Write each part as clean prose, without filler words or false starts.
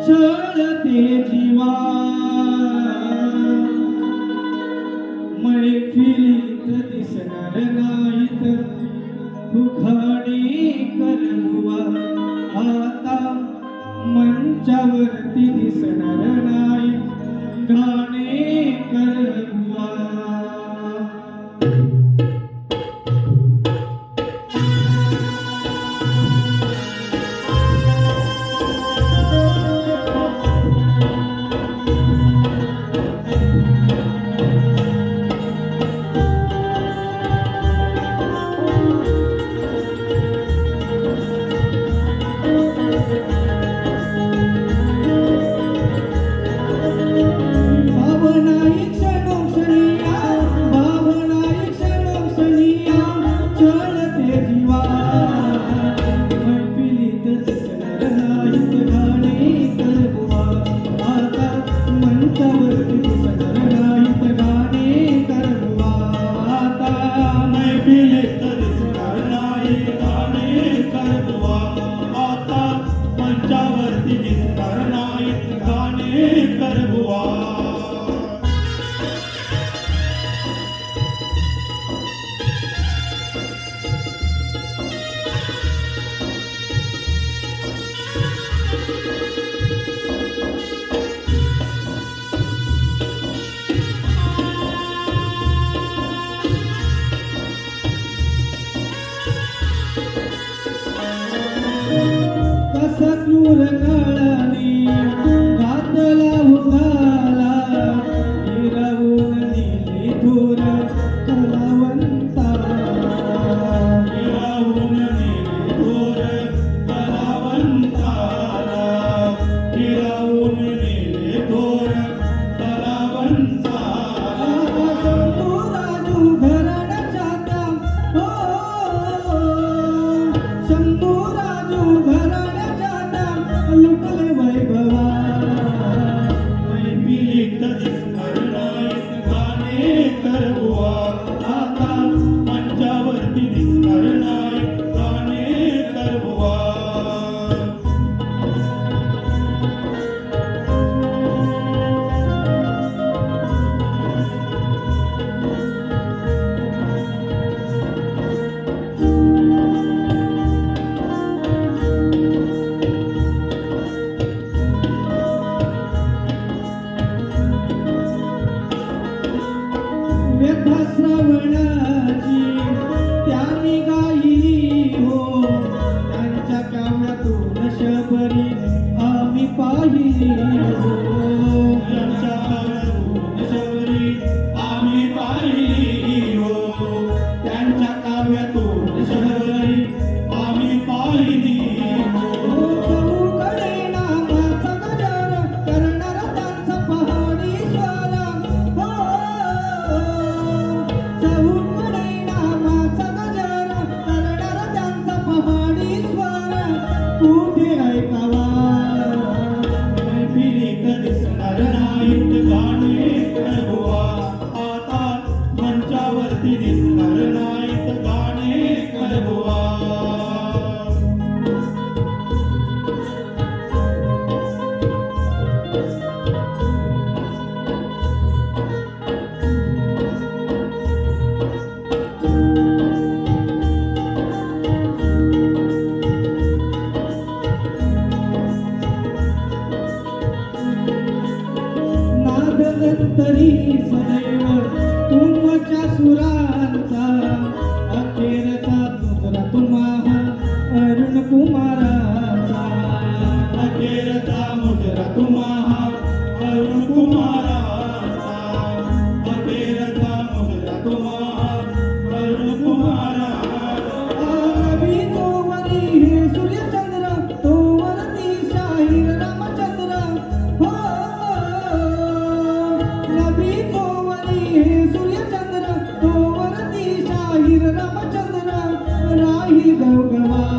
चलते जीवा मैफिलीत दिसणार नाहीत दुखाणे करमुवा आता मंचावरती दिसणार नाही गाणे करमुवा सत्यूर काळाने घातला उघाला हिरवून दिले थोर कलावंताला हिरवून दिले थोर कलावंताला हिरवून दिले थोर कलावंताला शंभू राजू घराण्याचा काम हो शंभू राजू घराण्याचा लुटले वैभवा मैफिलीत दिसणार नाहीत गाणे करबुवा आता मंचावरती दिसणार नाहीत गाणे करबुवा व्यथा श्रवणाची त्यांनी गायली हो त्यांच्या काव्यातून शबरी आम्ही पाहिली हो त्यांच्या काव्यातून शबरी आम्ही पाहिली हो त्यांच्या काव्यातून शबरी आम्ही पाहिली कुठे ऐकावा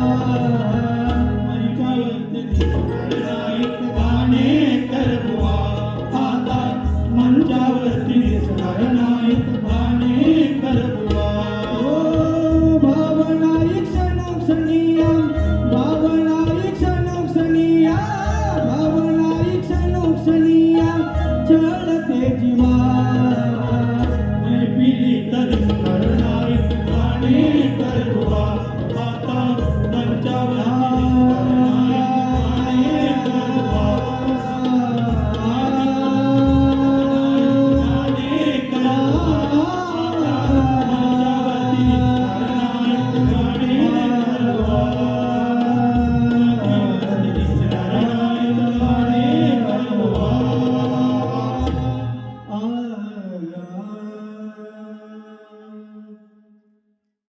धन्यवाद